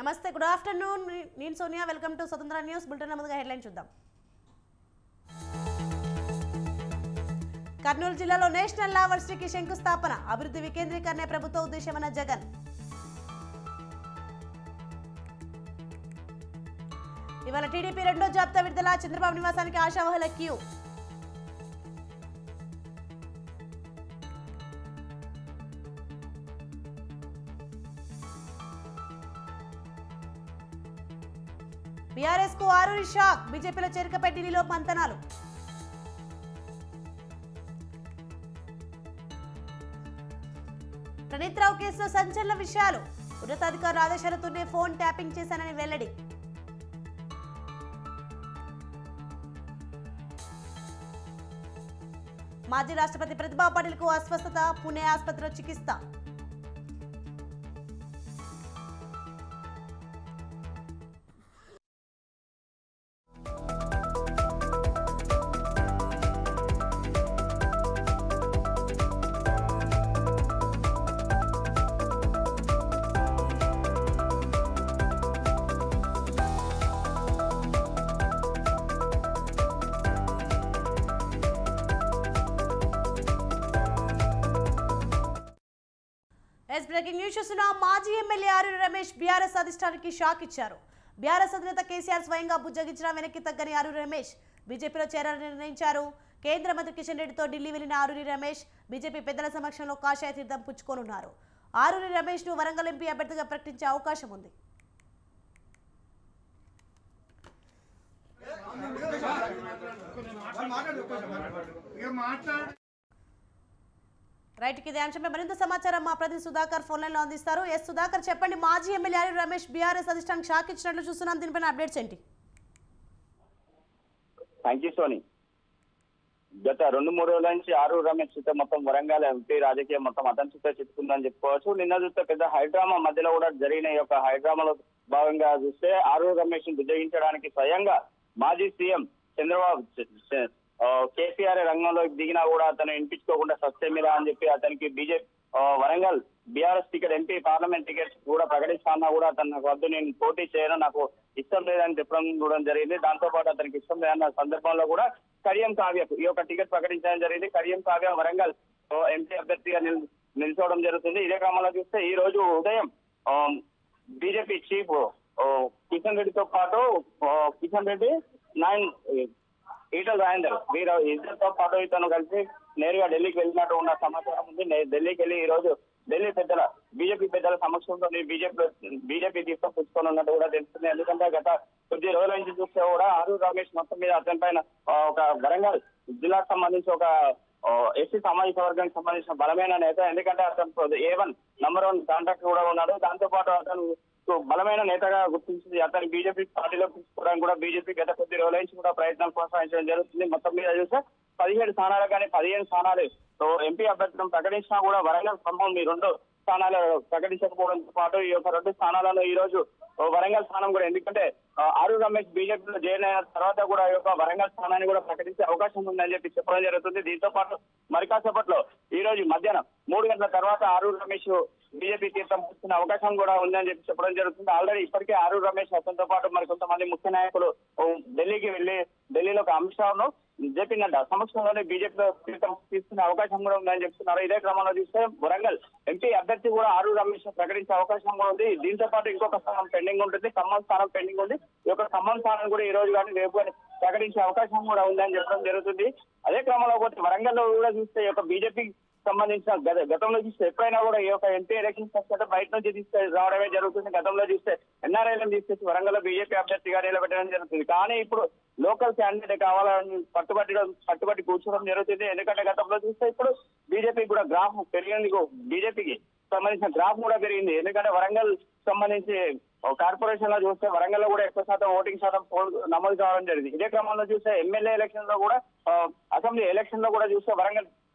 నమస్తే, good afternoon. నేను Sonia. Welcome to స్వతంత్ర న్యూస్ బులెటిన్. ముందుగా హెడ్లైన్ చూద్దాం. కర్నూలు జిల్లాలో నేషనల్ లా వర్సిటీకి శంకుస్థాపన. అభివృద్ధి వికేంద్రీకరణే ప్రభుత్వ ఉద్దేశమన్న జగన్. ఇవాళ టీడీపీ రెండో జాబితా విడుదల. చంద్రబాబు నివాసానికి ఆశావహుల క్యూ. బీఆర్ఎస్ కు ఆరూరి షాక్. బీజేపీలో చేరికపై ఢిల్లీలో మంతనాలు. ప్రణీత్ రావు కేసులో సంచలన విషయాలు. ఉన్నతాధికారుల ఆదేశాలతోనే ఫోన్ ట్యాపింగ్ చేశానని వెల్లడి. మాజీ రాష్ట్రపతి ప్రతిభా పాటిల్ కు అస్వస్థత. పుణె ఆసుపత్రిలో చికిత్స. బ్రేకింగ్ న్యూస్ చూస్తున్నా. మాజీ ఎమ్మెల్యే ఆరూరి రమేష్ బీఆర్ఎస్ అధిష్టానానికి షాక్ ఇచ్చారు. బీఆర్ఎస్ అధినేత కేసీఆర్ స్వయంగా బుజ్జగించిన వెనక్కి తగ్గని ఆరూరి రమేష్ బీజేపీలో చేరాలని నిర్ణయించారు. కేంద్ర మంత్రి కిషన్ రెడ్డితో ఢిల్లీ వెళ్లిన ఆరూరి రమేష్ బీజేపీ పెద్దల సమక్షంలో కాషాయ తీర్థం పుచ్చుకోనున్నారు. ఆరూరి రమేష్ ను వరంగల్ ఎంపీ అభ్యర్థిగా ప్రకటించే అవకాశం ఉంది. రైట్, ఇదే అంశంపై మరింత సమాచారం మా ప్రతినిధి సుధాకర్ ఫోన్ లైన్ లో అందిస్తారు. ఎస్ సుధాకర్, చెప్పండి. మాజీ ఎమ్మెల్యే ఆరూరి రమేష్ బీఆర్ఎస్ అధిష్టానానికి షాక్ ఇచ్చినట్లు చూస్తున్నాం. దీనిపైన అప్డేట్స్ ఏంటి? Thank you Soni. గత 2-3 రోజుల నుంచి ఆరూరి రమేష్ చూస్తే మొత్తం వరంగల్ ఎంపీ రాజకీయం మొత్తం అతని చుట్టే చిత్తుకుందని చెప్పుకోవచ్చు. నిన్న చూస్తే పెద్ద హైడ్రామా మధ్యలో కూడా జరిగిన ఈ యొక్క హైడ్రామాలో భాగంగా చూస్తే ఆరూరి రమేష్ ని బుజ్జగించడానికి స్వయంగా మాజీ సీఎం చంద్రబాబు కేసీఆర్ రంగంలోకి దిగినా కూడా అతను వినిపించుకోకుండా సస్యమిరా అని చెప్పి అతనికి BJP Warangal BRS ticket MP parliament ticket కూడా ప్రకటిస్తానా కూడా అతను వద్దు, నేను పోటీ చేయను, నాకు ఇష్టం లేదని చెప్పడం కూడా జరిగింది. దాంతో పాటు అతనికి ఇష్టం లేదన్న సందర్భంలో కూడా కడియం కావ్యకు ఈ యొక్క టికెట్ ప్రకటించడం జరిగింది. కడియం కావ్య వరంగల్ ఎంపీ అభ్యర్థిగా నిల్చోవడం జరుగుతుంది. ఇదే క్రమంలో చూస్తే ఈ రోజు ఉదయం బీజేపీ చీఫ్ కిషన్ రెడ్డితో పాటు కిషన్ రెడ్డి ఈటల రాజేందర్ వీరు ఇద్దరితో పాటు ఇతను కలిసి నేరుగా ఢిల్లీకి వెళ్ళినట్టు ఉన్న సమాచారం ఉంది. ఢిల్లీకి వెళ్ళి ఈ రోజు ఢిల్లీ బీజేపీ పెద్దల సమక్షంలో బీజేపీ తీసుకొని ఉన్నట్టు కూడా తెలుస్తుంది. ఎందుకంటే గత కొద్ది రోజుల నుంచి చూస్తే కూడా ఆరూరి రమేష్ మొత్తం మీద అతని పైన ఒక వరంగల్ జిల్లాకు సంబంధించి ఒక ఎస్సీ సామాజిక వర్గానికి సంబంధించిన బలమైన నేత. ఎందుకంటే అతను A1 నంబర్ 1 కాంట్రాక్ట్ కూడా ఉన్నాడు. దాంతో పాటు అతను బలమైన నేతగా గుర్తించింది. అతను బీజేపీ పార్టీలో తీసుకోవడానికి కూడా బీజేపీ గత కొద్ది రోజుల నుంచి కూడా ప్రయత్నాలు కొనసాగించడం జరుగుతుంది. మొత్తం మీద చూస్తే 17 స్థానాలు కానీ 15 స్థానాలు ఎంపీ అభ్యర్థులను ప్రకటించినా కూడా వరంగల్ ఖమ్మం ఈ 2 స్థానాలు ప్రకటించకపోవడంతో పాటు ఈ యొక్క 2 స్థానాలలో ఈ రోజు వరంగల్ స్థానం కూడా, ఎందుకంటే ఆరూరి రమేష్ బీజేపీలో జాయిన్ అయిన తర్వాత కూడా ఈ యొక్క వరంగల్ స్థానాన్ని కూడా ప్రకటించే అవకాశం ఉందని చెప్పి చెప్పడం జరుగుతుంది. దీంతో పాటు మరి కాసేపట్లో ఈ రోజు మధ్యాహ్నం 3 గంటల తర్వాత ఆరూరి రమేష్ బీజేపీ తీర్థం పుచ్చుకునే అవకాశం కూడా ఉందని చెప్పి చెప్పడం జరుగుతుంది. ఆల్రెడీ ఇప్పటికే ఆరూరి రమేష్ అతనితో పాటు మరి కొంతమంది ముఖ్య నాయకులు ఢిల్లీకి వెళ్లి ఢిల్లీలో అమిత్ షాను జేపీ నడ్డా సమక్షంలోనే బీజేపీలో తీర్థం తీసుకునే అవకాశం కూడా ఉందని చెప్తున్నారు. ఇదే క్రమంలో చూస్తే వరంగల్ ఎంపీ అభ్యర్థి కూడా ఆరూరి రమేష్ ప్రకటించే అవకాశం కూడా ఉంది. దీంతో పాటు ఇంకొక స్థానం పెండింగ్ ఉంటుంది, ఖమ్మం స్థానం పెండింగ్ ఉంది. ఈ యొక్క ఖమ్మం స్థానం కూడా ఈ రోజు కానీ రేపు కానీ ప్రకటించే అవకాశం కూడా ఉందని చెప్పడం జరుగుతుంది. అదే క్రమంలో పోతే వరంగల్లో కూడా చూస్తే ఈ యొక్క బీజేపీ సంబంధించిన గతంలో చూస్తే ఎప్పుడైనా కూడా ఈ యొక్క ఎంపీ ఎలక్షన్స్ వస్తే బయట నుంచి రావడమే జరుగుతుంది. గతంలో చూస్తే ఎన్ఆర్ఐలను తీసుకొచ్చి వరంగల్ బీజేపీ అభ్యర్థిగా నిలబెట్టడం జరుగుతుంది. కానీ ఇప్పుడు లోకల్ క్యాండిడేట్ కావాలని పట్టుబట్టి కూర్చోవడం జరుగుతుంది. ఎందుకంటే గతంలో చూస్తే ఇప్పుడు బీజేపీ కూడా గ్రాఫ్ పెరిగింది, బీజేపీకి సంబంధించిన గ్రాఫ్ కూడా పెరిగింది. ఎందుకంటే వరంగల్ సంబంధించి కార్పొరేషన్ లో చూస్తే వరంగల్ లో కూడా ఎక్కువ శాతం ఓటింగ్ శాతం నమోదు కావడం జరిగింది. ఇదే క్రమంలో చూస్తే ఎమ్మెల్యే ఎలక్షన్ లో కూడా అసెంబ్లీ ఎలక్షన్ లో కూడా చూస్తే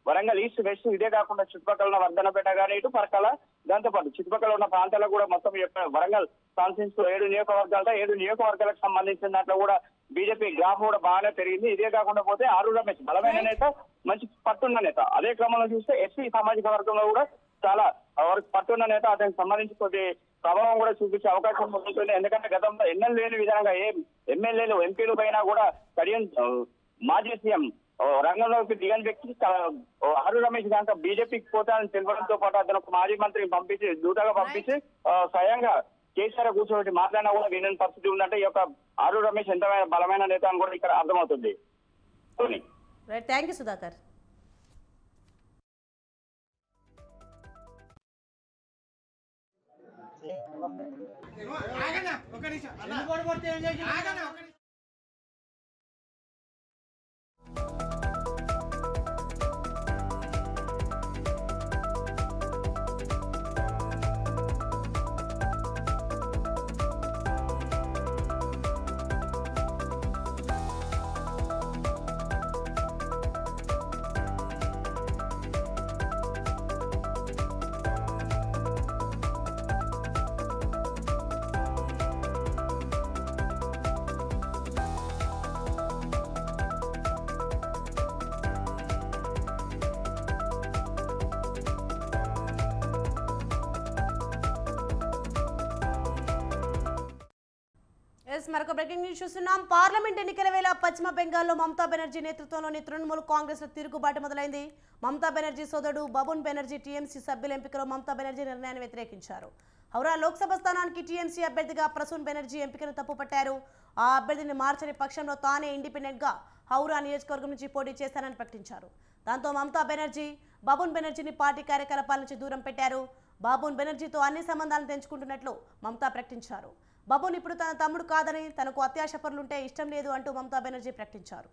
వరంగల్ ఈస్ట్ వెస్ట్ ఇదే కాకుండా చుట్టుపక్కల ఉన్న వర్ధనపేట కానీ ఇటు పరకాల, దాంతో పాటు చుట్టుపక్కల ఉన్న ప్రాంతాలకు కూడా మొత్తం వరంగల్ కాన్స్టిట్యూన్సీ 7 నియోజకవర్గాలతో 7 నియోజకవర్గాలకు సంబంధించిన దాంట్లో కూడా బీజేపీ గ్రాఫ్ కూడా బాగానే పెరిగింది. ఇదే కాకుండా పోతే ఆరూరి రమేష్ బలమైన నేత, మంచి పట్టున్న నేత. అదే క్రమంలో చూస్తే ఎస్సీ సామాజిక వర్గంలో కూడా చాలా వారికి పట్టున్న నేత అతనికి సంబంధించి కొద్ది ప్రభావం కూడా చూపించే అవకాశం ఉంటుంది. ఎందుకంటే గతంలో ఎన్నెల్ లేని విధంగా ఎమ్మెల్యేలు ఎంపీలు పైన కూడా కడియం మాజీ సీఎం రంగంలోకి దిగని వ్యక్తి ఆరు రమేష్ దాంట్లో బీజేపీకి పోతానని తెలపడంతో పాటు అతను ఒక మాజీ మంత్రిని పంపించి దూతగా పంపించి స్వయంగా కేసీఆర్ కూర్చోబెట్టి మాట్లాడినా కూడా వినని పరిస్థితి ఉందంటే ఈ యొక్క ఆరు రమేష్ ఎంత బలమైన నేత అని కూడా ఇక్కడ అర్థమవుతుంది. Thank you Sudhakar. మరొక బ్రేకింగ్ న్యూస్ చూస్తున్నాం. పార్లమెంట్ ఎన్నికల వేళ పశ్చిమ బెంగాల్లో మమతా బెనర్జీ నేతృత్వంలోని తృణమూల్ కాంగ్రెస్ తిరుగుబాటు మొదలైంది. మమతా బెనర్జీ సోదరుడు బబున్ బెనర్జీ టీఎంసీ సభ్యుల ఎంపికలో మమతా బెనర్జీ నిర్ణయాన్ని వ్యతిరేకించారు. హౌరా లోక్సభ స్థానానికి టీఎంసీ అభ్యర్థిగా ప్రసూన్ బెనర్జీ ఎంపికను తప్పుపట్టారు. ఆ అభ్యర్థిని మార్చని పక్షంలో తానే ఇండిపెండెంట్ గా హౌరా నియోజకవర్గం నుంచి పోటీ చేస్తానని ప్రకటించారు. దాంతో మమతా బెనర్జీ బబున్ బెనర్జీని పార్టీ కార్యకలాపాల నుంచి దూరం పెట్టారు. బబున్ బెనర్జీతో అన్ని సంబంధాలను తెంచుకుంటున్నట్లు మమతా ప్రకటించారు. బబున్ ఇప్పుడు తన తమ్ముడు కాదని, తనకు అత్యాశ పరులుంటే ఇష్టం లేదు అంటూ మమతా బెనర్జీ ప్రకటించారు.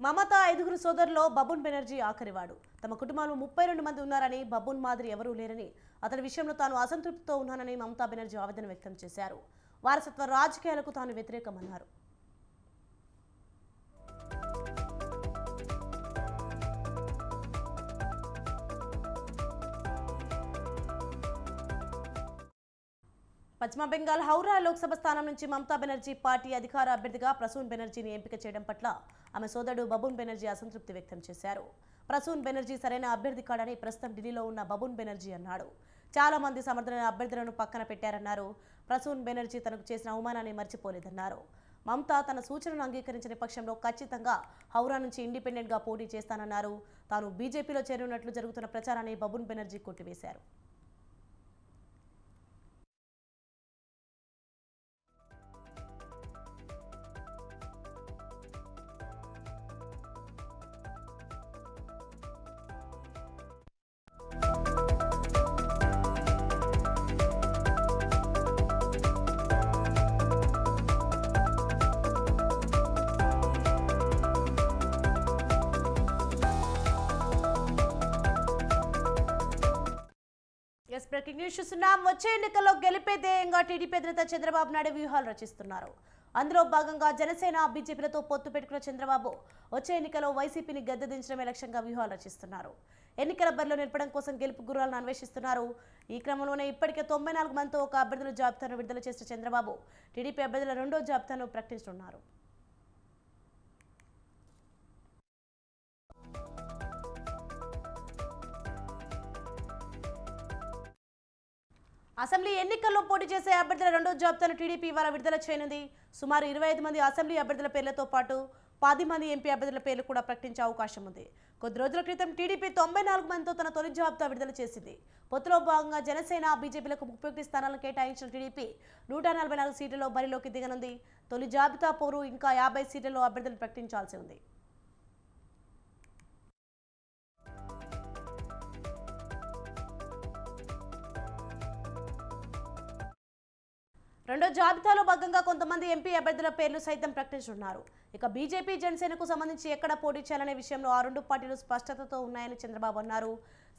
మమతా 5 సోదరులో బబున్ బెనర్జీ ఆఖరివాడు. తమ కుటుంబంలో 32 మంది ఉన్నారని, బబున్ మాదిరి ఎవరూ లేరని, అతని విషయంలో తాను అసంతృప్తితో ఉన్నానని మమతా బెనర్జీ ఆవేదన వ్యక్తం చేశారు. వారసత్వ రాజకీయాలకు తాను వ్యతిరేకమన్నారు. పశ్చిమ బెంగాల్ హౌరా లోక్సభ స్థానం నుంచి మమతా బెనర్జీ పార్టీ అధికార అభ్యర్థిగా ప్రసూన్ బెనర్జీని ఎంపిక చేయడం పట్ల ఆమె సోదరుడు బబున్ బెనర్జీ అసంతృప్తి వ్యక్తం చేశారు. ప్రసూన్ బెనర్జీ సరైన అభ్యర్థి కాడని ప్రస్తుతం ఢిల్లీలో ఉన్న బబున్ బెనర్జీ అన్నాడు. చాలా మంది సమర్థమైన అభ్యర్థులను పక్కన పెట్టారన్నారు. ప్రసూన్ బెనర్జీ తనకు చేసిన అవమానాన్ని మర్చిపోలేదన్నారు. మమతా తన సూచనను అంగీకరించిన పక్షంలో ఖచ్చితంగా హౌరా నుంచి ఇండిపెండెంట్గా పోటీ చేస్తానన్నారు. తాను బీజేపీలో చేరినట్లు జరుగుతున్న ప్రచారాన్ని బబున్ బెనర్జీ కొట్టివేశారు. బ్రేకింగ్ న్యూస్ చూస్తున్నాం. వచ్చే ఎన్నికల్లో గెలిపే ధ్యేయంగా టీడీపీ అధినేత చంద్రబాబు నాయుడు వ్యూహాలు రచిస్తున్నారు. అందులో భాగంగా జనసేన బీజేపీలతో పొత్తు పెట్టుకున్న చంద్రబాబు వచ్చే ఎన్నికల్లో వైసీపీని గద్దెదించడమే లక్ష్యంగా వ్యూహాలు రచిస్తున్నారు. ఎన్నికల బరిలో నిలపడం కోసం గెలుపు గుర్రాలను అన్వేషిస్తున్నారు. ఈ క్రమంలోనే ఇప్పటికే 94 మందితో ఒక అభ్యర్థుల జాబితాను విడుదల చేసిన చంద్రబాబు టీడీపీ అభ్యర్థుల రెండో జాబితాను ప్రకటించనున్నారు. అసెంబ్లీ ఎన్నికల్లో పోటీ చేసే అభ్యర్థుల రెండో జాబితాను టీడీపీ ఇవాళ విడుదల చేయనుంది. సుమారు 25 మంది అసెంబ్లీ అభ్యర్థుల పేర్లతో పాటు 10 మంది ఎంపీ అభ్యర్థుల పేర్లు కూడా ప్రకటించే అవకాశం ఉంది. కొద్ది రోజుల క్రితం టీడీపీ 94 మందితో తన తొలి జాబితా విడుదల చేసింది. పొత్తులో భాగంగా జనసేన బీజేపీలకు 31 స్థానాలను కేటాయించిన టీడీపీ 144 సీట్లలో బరిలోకి దిగనుంది. తొలి జాబితా పోరు ఇంకా 50 సీట్లలో అభ్యర్థులు ప్రకటించాల్సి ఉంది. రెండో జాబితాలో భాగంగా కొంతమంది ఎంపీ అభ్యర్థుల పేర్లు సైతం ప్రకటించున్నారు. ఇక బీజేపీ జనసేనకు సంబంధించి ఎక్కడ పోటీ చేయాలనే విషయంలో ఆ రెండు పార్టీలు స్పష్టతతో ఉన్నాయని చంద్రబాబు అన్నారు.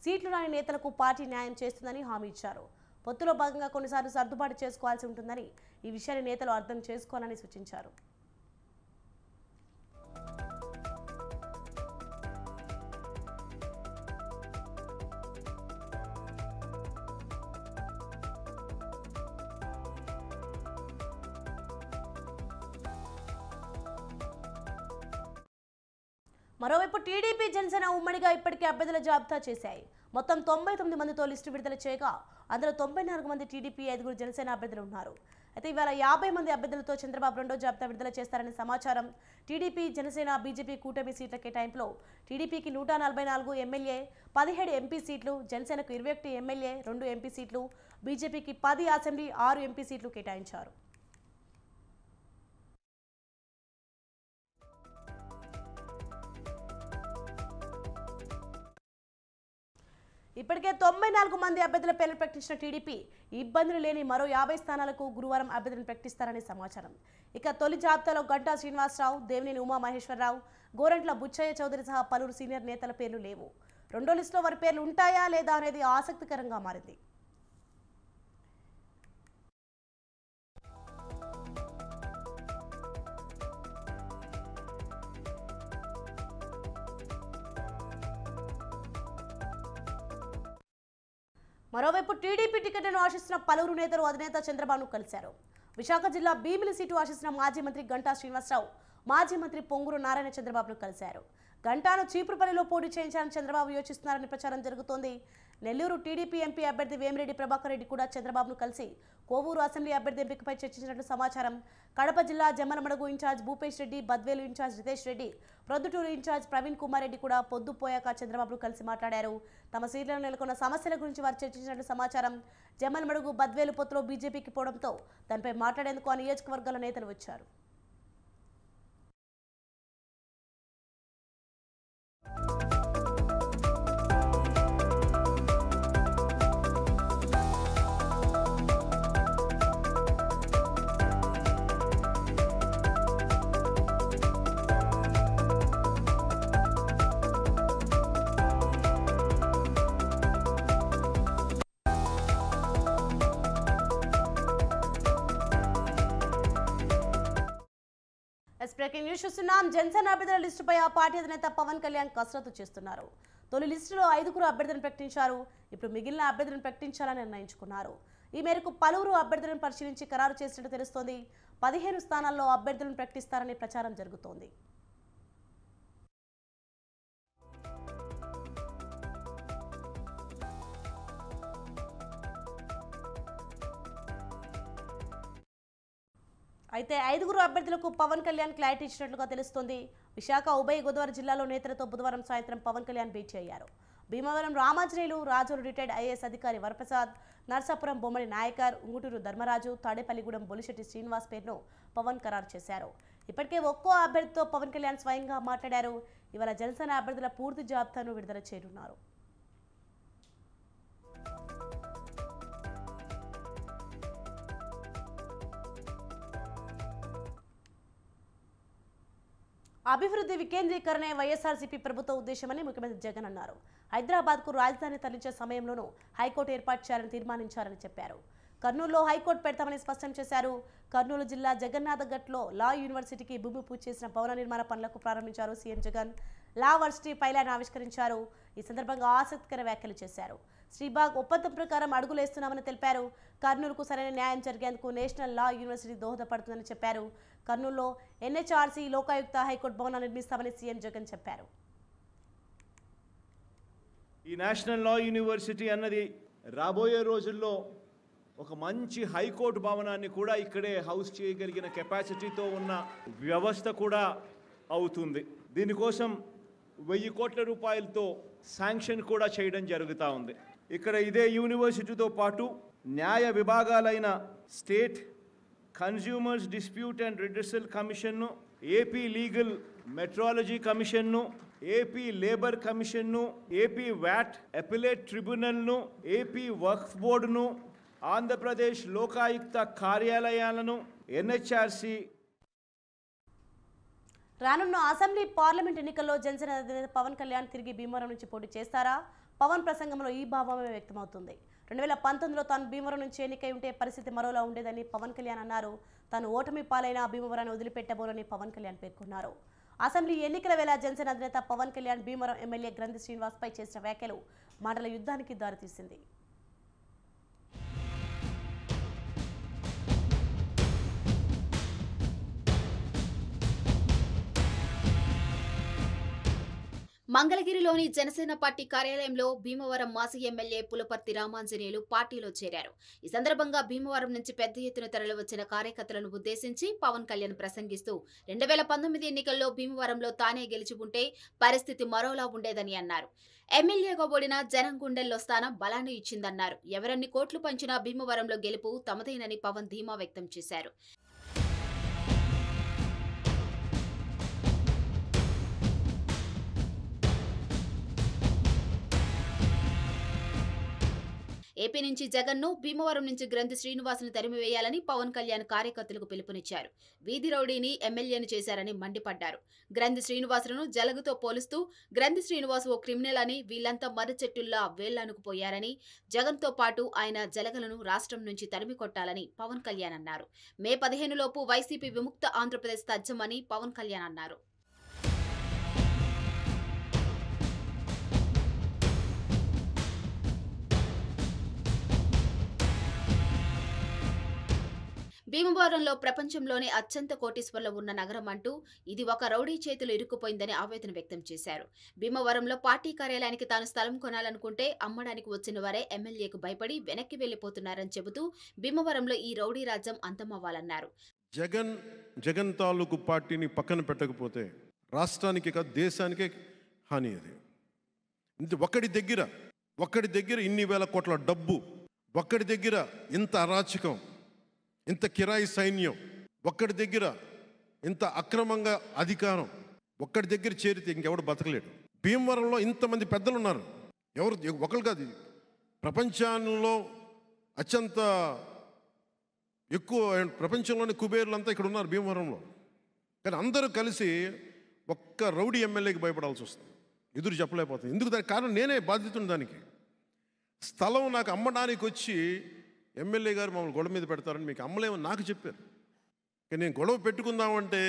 సీట్లు రాని నేతలకు పార్టీ న్యాయం చేస్తుందని హామీ ఇచ్చారు. పొత్తులో భాగంగా కొన్నిసార్లు సర్దుబాటు చేసుకోవాల్సి ఉంటుందని, ఈ విషయాన్ని నేతలు అర్థం చేసుకోవాలని సూచించారు. మరోవైపు టీడీపీ జనసేన ఉమ్మడిగా ఇప్పటికే అభ్యర్థుల జాబితా చేశాయి. మొత్తం 99 మందితో లిస్టు విడుదల చేయగా అందులో 94 మంది టీడీపీ, 5 జనసేన అభ్యర్థులు ఉన్నారు. అయితే ఇవాళ 50 మంది అభ్యర్థులతో చంద్రబాబు రెండో జాబితా విడుదల చేస్తారని సమాచారం. టీడీపీ, జనసేన, బీజేపీ కూటమి సీట్ల కేటాయింపులో టీడీపీకి 144 ఎమ్మెల్యే, 17 ఎంపీ సీట్లు, జనసేనకు 21 ఎమ్మెల్యే, 2 ఎంపీ సీట్లు, బీజేపీకి 10 అసెంబ్లీ, 6 ఎంపీ సీట్లు కేటాయించారు. ఇప్పటికే 94 మంది అభ్యర్థుల పేర్లు ప్రకటించిన టీడీపీ ఇబ్బందులు లేని మరో 50 స్థానాలకు గురువారం అభ్యర్థులను ప్రకటిస్తారని సమాచారం. ఇక తొలి జాబితాలో గంటా శ్రీనివాసరావు, దేవినేని ఉమామహేశ్వరరావు, గోరంట్ల బుచ్చయ్య చౌదరి సహా పలువురు సీనియర్ నేతల పేర్లు లేవు. రెండో లిస్టులో వారి పేర్లు ఉంటాయా లేదా అనేది ఆసక్తికరంగా మారింది. మరోవైపు టీడీపీ టికెట్ను ఆశిస్తున్న పలువురు నేతలు అధినేత చంద్రబాబును కలిశారు. విశాఖ జిల్లా భీమిలి సీటు ఆశిస్తున్న మాజీ మంత్రి గంటా శ్రీనివాసరావు, మాజీ మంత్రి పొంగూరు నారాయణ చంద్రబాబును కలిశారు. గంటాను చీపురుపల్లిలో పోటీ చేయించాలని చంద్రబాబు యోచిస్తున్నారని ప్రచారం జరుగుతోంది. నెల్లూరు టీడీపీ ఎంపీ అభ్యర్థి వేమిరెడ్డి ప్రభాకర్ రెడ్డి కూడా చంద్రబాబును కలిసి కోవూరు అసెంబ్లీ అభ్యర్థి ఎంపికపై చర్చించినట్లు సమాచారం. కడప జిల్లా Jammalamadugu incharge Bhupesh Reddy, Badvel incharge Ritesh Reddy, Proddatur incharge Praveen Kumar Reddy కూడా పొద్దుపోయాక చంద్రబాబును కలిసి మాట్లాడారు. తమ సీట్లలో నెలకొన్న సమస్యల గురించి వారు చర్చించినట్లు సమాచారం. జమ్మలమడుగు, బద్వేలు పొత్తులో బీజేపీకి పోవడంతో దానిపై మాట్లాడేందుకు ఆ నియోజకవర్గాల నేతలు వచ్చారు. బ్రేకింగ్ న్యూస్ చూస్తున్నాం. జనసేన అభ్యర్థుల లిస్టుపై ఆ పార్టీ అధినేత పవన్ కళ్యాణ్ కసరత్తు చేస్తున్నారు. తొలి లిస్టులో 5 అభ్యర్థులను ప్రకటించారు. ఇప్పుడు మిగిలిన అభ్యర్థులను ప్రకటించాలని నిర్ణయించుకున్నారు. ఈ మేరకు పలువురు అభ్యర్థులను పరిశీలించి ఖరారు చేసినట్టు తెలుస్తోంది. 15 స్థానాల్లో అభ్యర్థులను ప్రకటిస్తారని ప్రచారం జరుగుతోంది. అయితే 5 అభ్యర్థులకు పవన్ కళ్యాణ్ క్లారిటీ ఇచ్చినట్లుగా తెలుస్తోంది. విశాఖ, ఉభయ గోదావరి జిల్లాలో నేతలతో బుధవారం సాయంత్రం పవన్ కళ్యాణ్ భేటీ అయ్యారు. భీమవరం రామాంజనేయులు, రాజోలు రిటైర్డ్ ఐఏఎస్ అధికారి వరప్రసాద్, నర్సాపురం బొమ్మడి నాయకర్, ఉంగుటూరు ధర్మరాజు, తాడేపల్లిగూడెం బొలిశెట్టి శ్రీనివాస్ పేరును పవన్ ఖరారు చేశారు. ఇప్పటికే ఒక్కో అభ్యర్థితో పవన్ కళ్యాణ్ స్వయంగా మాట్లాడారు. ఇవాళ జనసేన అభ్యర్థుల పూర్తి జాబితాను విడుదల చేయనున్నారు. అభివృద్ధి వికేంద్రీకరణే వైఎస్ఆర్సీపీ ప్రభుత్వ ఉద్దేశమని ముఖ్యమంత్రి జగన్ అన్నారు. హైదరాబాద్కు రాజధాని తరలించే సమయంలోనూ హైకోర్టు ఏర్పాటు చేయాలని తీర్మానించారని చెప్పారు. కర్నూలులో హైకోర్టు పెడతామని స్పష్టం చేశారు. కర్నూలు జిల్లా జగన్నాథగట్లో లా యూనివర్సిటీకి భూమి పూజ చేసిన భవన నిర్మాణ పనులకు ప్రారంభించారు సీఎం జగన్. లా వర్సిటీ పైలాన్ ఆవిష్కరించారు. ఈ సందర్భంగా ఆసక్తికర వ్యాఖ్యలు చేశారు. శ్రీబాగ్ ఒప్పందం ప్రకారం అడుగులేస్తున్నామని తెలిపారు. కర్నూలుకు సరైన న్యాయం జరిగేందుకు నేషనల్ లా యూనివర్సిటీ దోహదపడుతుందని చెప్పారు. కర్నూలులో ఎన్హెచ్ఆర్సీ, లోకాయుక్త, హైకోర్టు భవనాలు నిర్మిస్తామని సీఎం జగన్ చెప్పారు. ఈ నేషనల్ లా యూనివర్సిటీ అన్నది రాబోయే రోజుల్లో ఒక మంచి హైకోర్టు భవనాన్ని కూడా ఇక్కడే హౌస్ చేయగలిగిన కెపాసిటీతో ఉన్న వ్యవస్థ కూడా అవుతుంది. దీనికోసం 1000 కోట్ల రూపాయలతో శాంక్షన్ కూడా చేయడం జరుగుతూ ఉంది. ఇక్కడ ఇదే యూనివర్సిటీతో పాటు న్యాయ విభాగాలైన state consumers dispute and redressal కమిషన్ను, ఏపీ లీగల్ మెట్రాలజీ కమిషన్ను, ఏపీ లేబర్ కమిషన్ను, ఏపీ వ్యాట్ అపిలేట్ ట్రిబ్యునల్ను, ఏపీ వక్ఫ్ బోర్డును, ఆంధ్రప్రదేశ్ లోకాయుక్త కార్యాలయాలను, ఎన్హెచ్ఆర్సీ. రానున్న అసెంబ్లీ, పార్లమెంట్ ఎన్నికల్లో జనసేన అధినేత పవన్ కళ్యాణ్ తిరిగి భీమవరం నుంచి పోటీ చేస్తారా? పవన్ ప్రసంగంలో ఈ భావమే వ్యక్తమవుతుంది. 2019లో తాను భీమవరం నుంచి ఎన్నికై ఉంటే పరిస్థితి మరోలా ఉండేదని పవన్ కళ్యాణ్ అన్నారు. తాను ఓటమి పాలైన భీమవరాన్ని వదిలిపెట్టబోనని పవన్ కళ్యాణ్ పేర్కొన్నారు. అసెంబ్లీ ఎన్నికల వేళ జనసేన అధినేత పవన్ కళ్యాణ్ భీమవరం ఎమ్మెల్యే గ్రంథి శ్రీనివాస్పై చేసిన వ్యాఖ్యలు మాటల యుద్ధానికి దారితీసింది. మంగళగిరిలోని జనసేన పార్టీ కార్యాలయంలో భీమవరం మాజీ ఎమ్మెల్యే పులపర్తి రామాంజనేయులు పార్టీలో చేరారు. ఈ సందర్భంగా భీమవరం నుంచి పెద్ద ఎత్తున తరలివచ్చిన కార్యకర్తలను ఉద్దేశించి పవన్ కళ్యాణ్ ప్రసంగిస్తూ 2019 ఎన్నికల్లో భీమవరంలో తానే గెలిచి ఉంటే పరిస్థితి మరోలా ఉండేదని అన్నారు. ఎమ్మెల్యేగా ఓడిన జనం గుండెల్లో స్థానం బలాన్ని ఇచ్చిందన్నారు. ఎవరన్ని కోట్లు పంచినా భీమవరంలో గెలుపు తమదేనని పవన్ ధీమా వ్యక్తం చేశారు. ఏపీ నుంచి జగన్ను, భీమవరం నుంచి గ్రంథి శ్రీనివాస్ను తరిమివేయాలని పవన్ కళ్యాణ్ కార్యకర్తలకు పిలుపునిచ్చారు. వీధి రౌడీని ఎమ్మెల్యేను చేశారని మండిపడ్డారు. గ్రంథి శ్రీనివాసులను జలగతో పోలుస్తూ గ్రంథి శ్రీనివాస్ ఓ క్రిమినల్ అని, వీళ్లంతా మర్రి చెట్టుల్లా వేళ్లనుకుపోయారని, జగన్తో పాటు ఆయన జలగలను రాష్ట్రం నుంచి తరిమి కొట్టాలని పవన్ కళ్యాణ్ అన్నారు. మే 15 లోపు వైసీపీ విముక్త ఆంధ్రప్రదేశ్ తథ్యమని పవన్ కళ్యాణ్ అన్నారు. భీమవరంలో ప్రపంచంలోనే అత్యంత కోటీశ్వర్లు ఉన్న నగరం అంటూ ఇది ఒక రౌడీ చేతులు ఇరుక్కుపోయిందని ఆవేదన వ్యక్తం చేశారు. భీమవరంలో పార్టీ కార్యాలయానికి తాను స్థలం కొనాలనుకుంటే అమ్మడానికి వచ్చిన వారే ఎమ్మెల్యేకు భయపడి వెనక్కి వెళ్లిపోతున్నారని చెబుతూ భీమవరంలో ఈ రౌడీ రాజ్యం అంతమవ్వాలన్నారు. జగన్ తాలూకు పార్టీని పక్కన పెట్టకపోతే రాష్ట్రానికి కాదు దేశానికే హాని. అది ఒక్కడి దగ్గర ఇన్ని వేల కోట్ల డబ్బు, ఒక్కడి దగ్గర ఇంత అరాచకం, ఇంత కిరాయి సైన్యం, ఒక్కడి దగ్గర ఇంత అక్రమంగా అధికారం, ఒక్కడి దగ్గర చేరితే ఇంకెవడు బతకలేడు. భీమవరంలో ఇంతమంది పెద్దలు ఉన్నారు, ఒకరు కాదు, ప్రపంచంలో అత్యంత ఎక్కువ ప్రపంచంలోని కుబేర్లంతా ఇక్కడ ఉన్నారు భీమవరంలో. కానీ అందరూ కలిసి ఒక్క రౌడీ ఎమ్మెల్యేకి భయపడాల్సి వస్తుంది, ఎదురు చెప్పలేకపోతుంది. ఎందుకు? దానికి కారణం నేనే బాధ్యతను. దానికి స్థలం నాకు అమ్మడానికి వచ్చి ఎమ్మెల్యే గారు మమ్మల్ని గొడవ మీద పెడతారని మీకు అమ్మలేమని నాకు చెప్పారు. కానీ నేను గొడవ పెట్టుకుందామంటే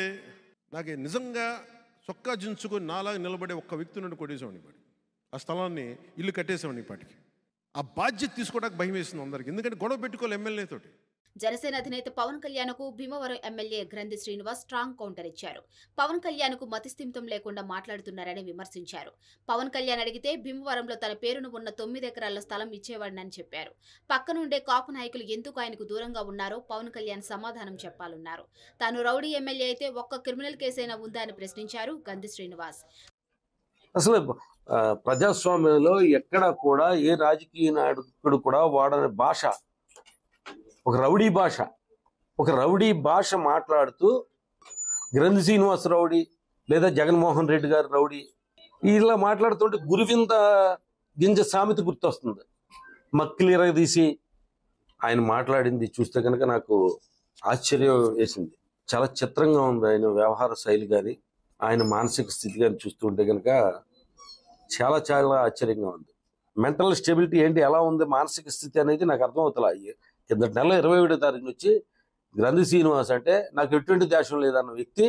నాకు నిజంగా చొక్కా జించుకొని నాలాగా నిలబడే ఒక్క వ్యక్తి నుండి కొట్టేసామని పాటి ఆ స్థలాన్ని ఇల్లు కట్టేసామని పాటికి ఆ బాధ్యత తీసుకోవడానికి భయం వేసింది అందరికి. ఎందుకంటే గొడవ పెట్టుకోవాలి ఎమ్మెల్యేతోటి. జనసేన అధినేత పవన్ కళ్యాణ్కు భీమవరం ఎమ్మెల్యే గ్రంథి శ్రీనివాస్ స్ట్రాంగ్ కౌంటర్ ఇచ్చారు. పవన్ కళ్యాణ్కు మతిస్థిమితం లేకుండా మాట్లాడుతున్నారని విమర్శించారు. పవన్ కళ్యాణ్ అడిగితే భీమవరంలో తన పేరును ఉన్న 9 ఎకరాల స్థలం ఇచ్చేవాడినని చెప్పారు. పక్కనుండే కాపు నాయకులు ఎందుకు ఆయనకు దూరంగా ఉన్నారో పవన్ కళ్యాణ్ సమాధానం చెప్పాలన్నారు. తాను రౌడీ ఎమ్మెల్యే అయితే ఒక్క క్రిమినల్ కేసైనా ఉందా అని ప్రశ్నించారు గ్రంథి శ్రీనివాస్. అసలు ప్రజాస్వామ్యంలో ఎక్కడ కూడా ఏ రాజకీయ నాయకుడు కూడా వాడని భాష ఒక రౌడీ భాష మాట్లాడుతూ గ్రంథి శ్రీనివాస్ రౌడీ లేదా జగన్మోహన్ రెడ్డి గారు రౌడీ ఇలా మాట్లాడుతుంటే గురువింద గింజ సామెత గుర్తొస్తుంది. మక్కిలిర తీసి ఆయన మాట్లాడింది చూస్తే కనుక నాకు ఆశ్చర్యం వేసింది. చాలా చిత్రంగా ఉంది ఆయన వ్యవహార శైలి కానీ ఆయన మానసిక స్థితి కానీ చూస్తుంటే కనుక చాలా చాలా ఆశ్చర్యంగా ఉంది. మెంటల్ స్టెబిలిటీ ఏంటి, ఎలా ఉంది మానసిక స్థితి అనేది నాకు అర్థమవుతలే. కిందటి నెల 27వ తారీఖు నుంచి గ్రంథి శ్రీనివాస్ అంటే నాకు ఎటువంటి దేశం లేదన్న వ్యక్తి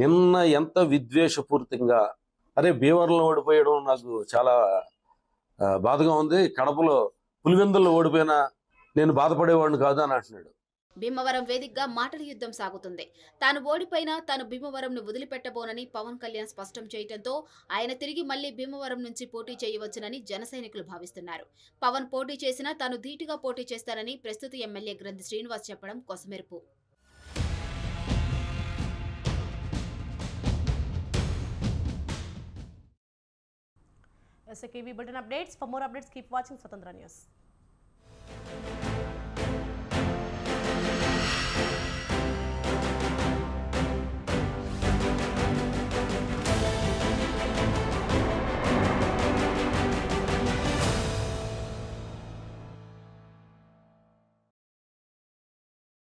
నిన్న ఎంత విద్వేషపూరితంగా అరే భీమవరంలో ఓడిపోయడం నాకు చాలా బాధగా ఉంది, కడపలో పులివెందుల్లో ఓడిపోయినా నేను బాధపడేవాడిని కాదు అని అంటున్నాడు. భీమవరం వేదికగా మాటల యుద్ధం సాగుతుంది. తాను ఓడిపోయినా తాను భీమవరంను వదిలిపెట్టబోనని పవన్ కళ్యాణ్ స్పష్టం చేయడంతో ఆయన తిరిగి మళ్లీ భీమవరం నుంచి పోటీ చేయవచ్చునని జన సైనికులు భావిస్తున్నారు. పవన్ పోటీ చేసినా తాను ధీటుగా పోటీ చేస్తానని ప్రస్తుత ఎమ్మెల్యే గ్రంథి శ్రీనివాస్ చెప్పడం కొసమెరుపు. SKV Bulletin updates. For more updates, keep watching Swatandhra News.